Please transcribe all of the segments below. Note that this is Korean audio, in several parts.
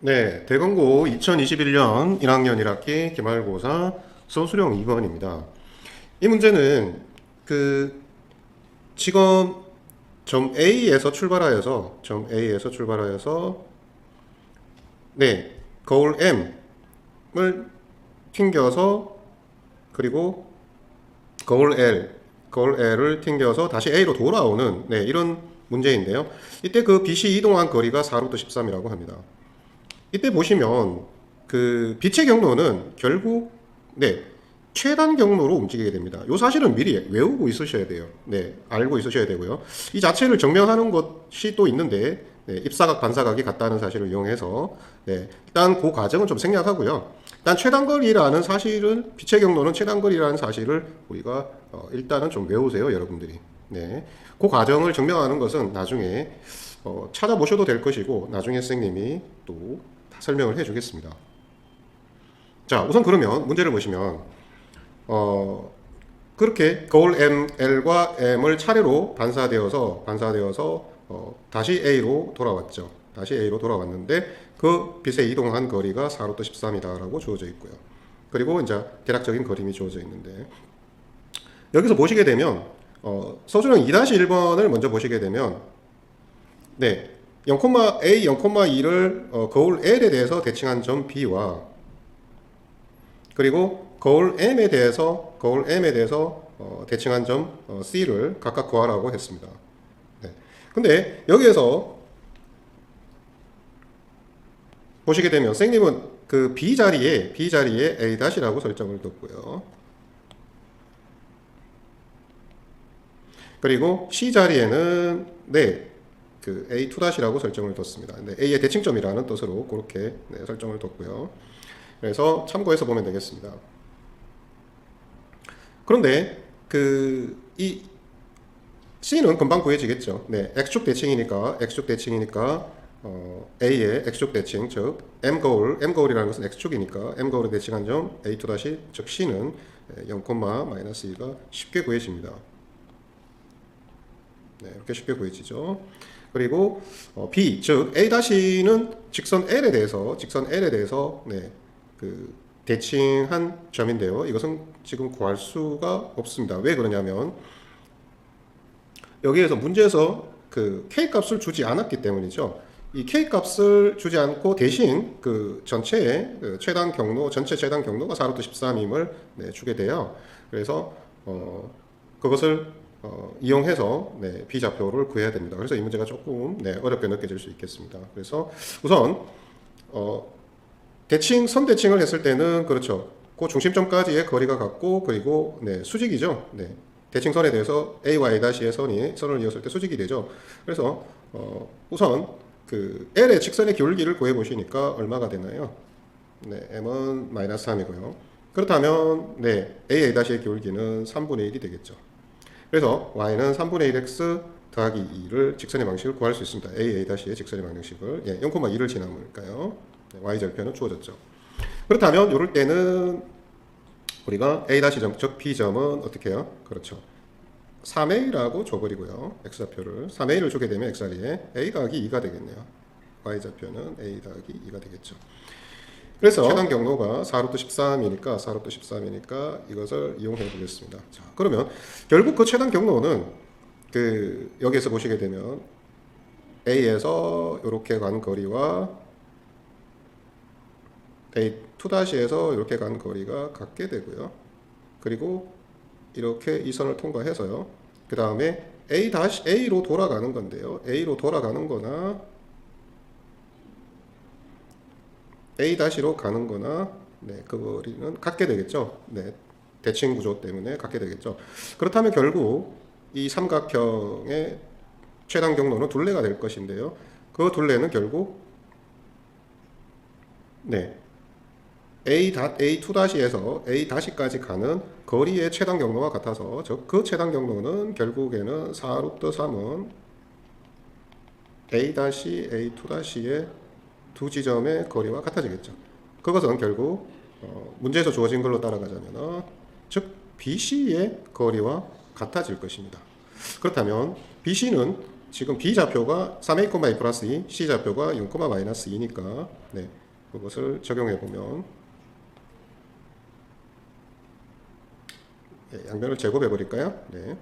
네, 대건고 2021년 1학년 1학기 기말고사 서술형 2번입니다. 이 문제는 그 지금 점 A에서 출발하여서 네, 거울 M을 튕겨서 그리고 거울 L을 튕겨서 다시 A로 돌아오는 네, 이런 문제인데요. 이때 그 빛이 이동한 거리가 4루트 13이라고 합니다. 이때 보시면 그 빛의 경로는 결국 네 최단 경로로 움직이게 됩니다. 이 사실은 미리 외우고 있으셔야 돼요. 네, 알고 있으셔야 되고요. 이 자체를 증명하는 것이 또 있는데 네, 입사각 반사각이 같다는 사실을 이용해서 네, 일단 그 과정은 좀 생략하고요. 일단 최단거리라는 사실은 빛의 경로는 최단거리라는 사실을 우리가 일단은 좀 외우세요, 여러분들이. 네, 그 과정을 증명하는 것은 나중에 찾아보셔도 될 것이고 나중에 선생님이 또 설명을 해주겠습니다. 자, 우선 그러면 문제를 보시면 그렇게 거울 L과 M을 차례로 반사되어서 다시 A로 돌아왔죠. 다시 A로 돌아왔는데 그 빛의 이동한 거리가 4루트 13이다라고 주어져 있고요. 그리고 이제 대략적인 그림이 주어져 있는데 여기서 보시게 되면 서술형 2-1번을 먼저 보시게 되면 네, 0,A, 0,2를 거울 L에 대해서 대칭한 점 B와 그리고 거울 M에 대해서 대칭한 점 C를 각각 구하라고 했습니다. 네. 근데 여기에서 보시게 되면 선생님은 그 B 자리에 A-라고 설정을 뒀고요. 그리고 C 자리에는 네, 그 A2-라고 설정을 뒀습니다. 네, A의 대칭점이라는 뜻으로 그렇게 네, 설정을 뒀고요. 그래서 참고해서 보면 되겠습니다. 그런데 이 C는 금방 구해지겠죠. 네, X축 대칭이니까 A의 X축 대칭, 즉 M 거울이라는 것은 X축이니까 M 거울에 대칭한 점 A2- 즉 C는 0,-2가 쉽게 구해집니다. 네, 이렇게 쉽게 구해지죠. 그리고 B, 즉 A-는 직선 L에 대해서 네, 그 대칭한 점인데요. 이것은 지금 구할 수가 없습니다. 왜 그러냐면 여기에서 문제에서 그 K 값을 주지 않았기 때문이죠. 이 K 값을 주지 않고 대신 그 전체의 그 전체 최단 경로가 4루트 13임을 네, 주게 돼요. 그래서 그것을 이용해서 네, 비좌표를 구해야 됩니다. 그래서 이 문제가 조금 네, 어렵게 느껴질 수 있겠습니다. 그래서 우선 선대칭을 했을 때는 그렇죠. 그 중심점까지의 거리가 같고 그리고 네, 수직이죠. 네. 대칭선에 대해서 A와 A-의 선을 이었을 때 수직이 되죠. 그래서 우선 그 L의 직선의 기울기를 구해 보시니까 얼마가 되나요? 네, M은 -3이고요. 그렇다면 네, A-의 기울기는 3분의 1이 되겠죠. 그래서 Y는 3분의 1x 더하기 2를 직선의 방식을 구할 수 있습니다. A-의 직선의 방식을 0,2를 지나니까요. Y절편은 주어졌죠. 그렇다면 이럴 때는 우리가 A-점, 즉 B점은 어떻게 해요? 그렇죠. 3A라고 줘버리고요. X좌표를 3A를 주게 되면 X자리에 A 더하기 2가 되겠네요. Y좌표는 A 더하기 2가 되겠죠. 그래서 최단 경로가 4루트 13이니까 이것을 이용해 보겠습니다. 자, 그러면 결국 그 최단 경로는 여기에서 보시게 되면 A에서 이렇게 간 거리와 A2-에서 이렇게 간 거리가 같게 되고요. 그리고 이렇게 이 선을 통과해서요. 그 다음에 A로 돌아가는 건데요. A로 돌아가는 거나 A-로 가는 거나 네, 그 거리는 같게 되겠죠. 네, 대칭 구조 때문에 같게 되겠죠. 그렇다면 결국 이 삼각형의 최단 경로는 둘레가 될 것인데요. 그 둘레는 결국 네, A2-에서 A-까지 가는 거리의 최단 경로와 같아서 즉 그 최단 경로는 결국에는 4루트 3은 A-A2-의 두 지점의 거리와 같아지겠죠. 그것은 결국 문제에서 주어진 걸로 따라가자면 즉 BC의 거리와 같아질 것입니다. 그렇다면 BC는 지금 B 좌표가 3a, 2 플러스 2, C 좌표가 0, 마이너스 2니까 네, 그것을 적용해 보면 네, 양변을 제곱해 버릴까요? 네.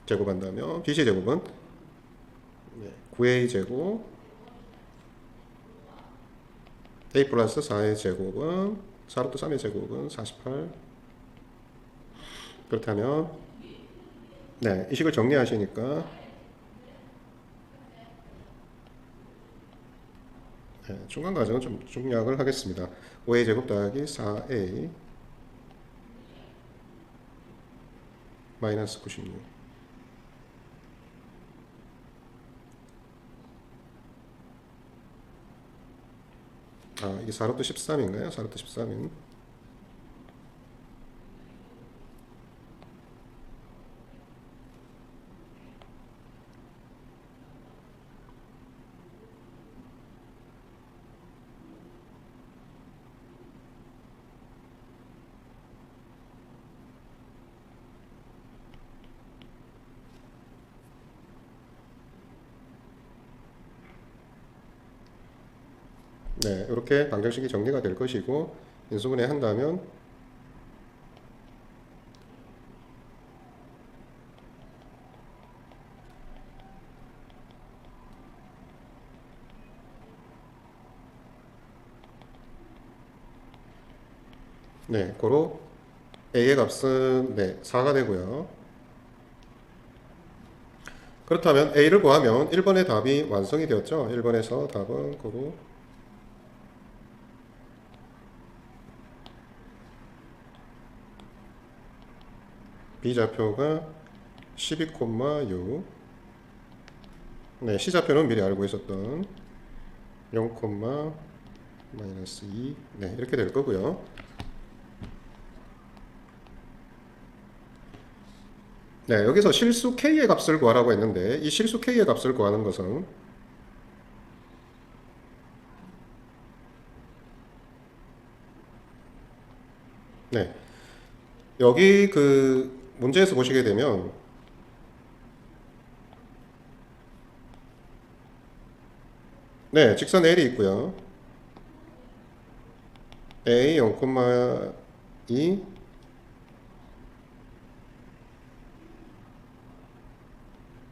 제곱한다면 BC 제곱은 네, 9a 제곱 a 플러스 4의 제곱은 4루트 3의 제곱은 48. 그렇다면 네, 이 식을 정리하시니까 네, 중간 과정은 좀 중략을 하겠습니다. 5a 제곱 더하기 4a 마이너스 96. 아, 이게 4루트 13인가요? 4루트 13인. 네, 이렇게 방정식이 정리가 될 것이고 인수분해 한다면 네, 고로 a의 값은 네, 4가 되고요. 그렇다면 a를 구하면 1번의 답이 완성이 되었죠. 1번에서 답은 고로 B좌표가 12,6. 네, C좌표는 미리 알고 있었던 0, 마이너스 2. 네, 이렇게 될 거고요. 네, 여기서 실수 K의 값을 구하라고 했는데 이 실수 K의 값을 구하는 것은 네, 여기 그 문제에서 보시게 되면 네, 직선 L이 있고요. A 0,2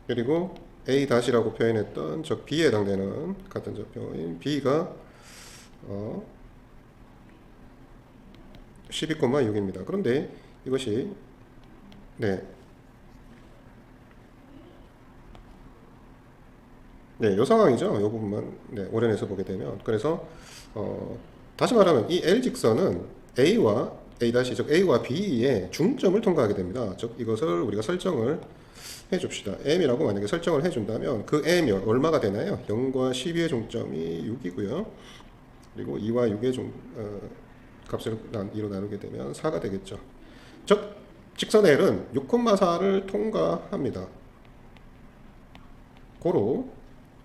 그리고 A 다시라고 표현했던 저 B에 해당되는 같은 좌표인 B가 12,6입니다. 그런데 이것이 네, 네, 요 상황이죠. 요 부분만 네, 오련해서 보게 되면 그래서 다시 말하면 이 L 직선은 A와 A 다시 즉 A와 B의 중점을 통과하게 됩니다. 즉 이것을 우리가 설정을 해줍시다. M이라고 만약에 설정을 해준다면 그 M이 얼마가 되나요? 0과 12의 중점이 6이고요. 그리고 2와 6의 값을 2로 나누게 되면 4가 되겠죠. 즉 직선 L은 6,4를 통과합니다. 고로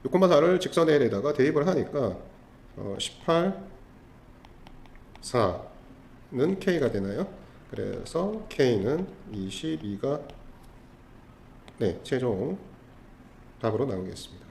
6,4를 직선 L에다가 대입을 하니까 18, 4는 K가 되나요? 그래서 K는 22가 네, 최종 답으로 나오겠습니다.